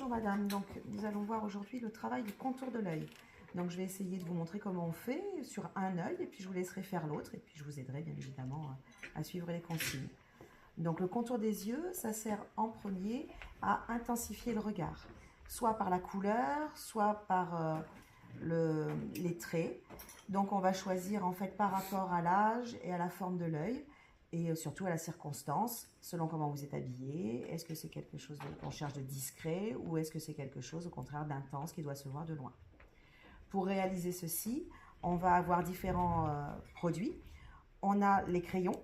Bonjour madame, donc nous allons voir aujourd'hui le travail du contour de l'œil. Donc je vais essayer de vous montrer comment on fait sur un œil et puis je vous laisserai faire l'autre et puis je vous aiderai bien évidemment à suivre les consignes. Donc le contour des yeux, ça sert en premier à intensifier le regard, soit par la couleur, soit par les traits. Donc on va choisir en fait par rapport à l'âge et à la forme de l'œil et surtout à la circonstance, selon comment vous êtes habillé. Est-ce que c'est quelque chose qu'on cherche de discret ou est-ce que c'est quelque chose au contraire d'intense qui doit se voir de loin? Pour réaliser ceci, on va avoir différents produits. On a les crayons,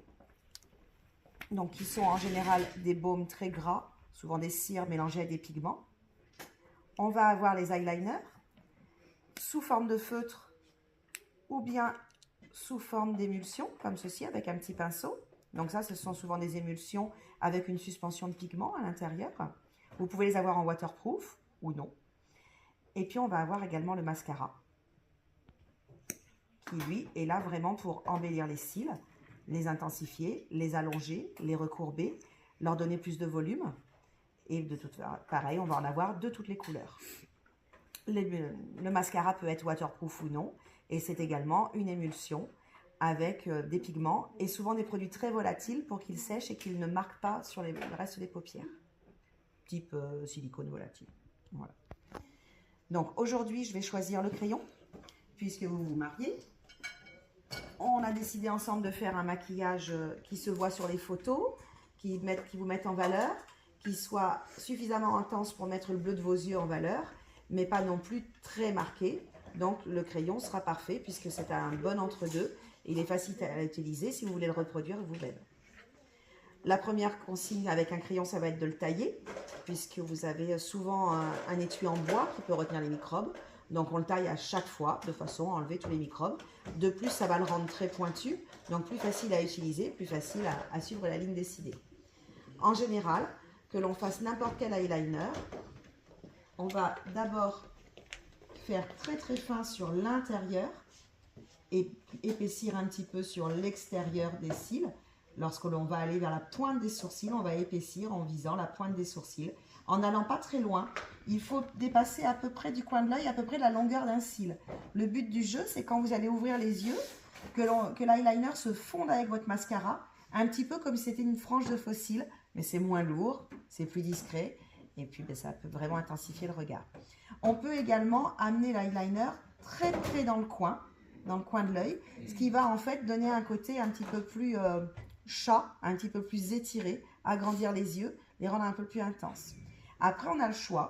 donc qui sont en général des baumes très gras, souvent des cires mélangées avec des pigments. On va avoir les eyeliners sous forme de feutre ou bien sous forme d'émulsion, comme ceci, avec un petit pinceau. Donc ça, ce sont souvent des émulsions avec une suspension de pigments à l'intérieur. Vous pouvez les avoir en waterproof ou non. Et puis on va avoir également le mascara, qui lui est là vraiment pour embellir les cils, les intensifier, les allonger, les recourber, leur donner plus de volume. Et de toute façon, pareil, on va en avoir de toutes les couleurs. Le mascara peut être waterproof ou non, et c'est également une émulsion avec des pigments et souvent des produits très volatiles pour qu'ils sèchent et qu'ils ne marquent pas sur le reste des paupières, type silicone volatile. Voilà. Donc aujourd'hui, je vais choisir le crayon, puisque vous vous mariez. On a décidé ensemble de faire un maquillage qui se voit sur les photos, qui vous mette en valeur, qui soit suffisamment intense pour mettre le bleu de vos yeux en valeur, mais pas non plus très marqué. Donc le crayon sera parfait puisque c'est un bon entre-deux. Il est facile à utiliser si vous voulez le reproduire vous-même. La première consigne avec un crayon, ça va être de le tailler, puisque vous avez souvent un étui en bois qui peut retenir les microbes. Donc on le taille à chaque fois de façon à enlever tous les microbes. De plus, ça va le rendre très pointu, donc plus facile à utiliser, plus facile à suivre la ligne décidée. En général, que l'on fasse n'importe quel eyeliner, on va d'abord faire très très fin sur l'intérieur et épaissir un petit peu sur l'extérieur des cils. Lorsque l'on va aller vers la pointe des sourcils, on va épaissir en visant la pointe des sourcils. En n'allant pas très loin, il faut dépasser à peu près du coin de l'œil, à peu près la longueur d'un cil. Le but du jeu, c'est quand vous allez ouvrir les yeux, que l'eyeliner se fonde avec votre mascara, un petit peu comme si c'était une frange de faux cils, mais c'est moins lourd, c'est plus discret, et puis ça peut vraiment intensifier le regard. On peut également amener l'eyeliner très près dans le coin de l'œil, ce qui va en fait donner un côté un petit peu plus chat, un petit peu plus étiré, agrandir les yeux, les rendre un peu plus intenses. Après, on a le choix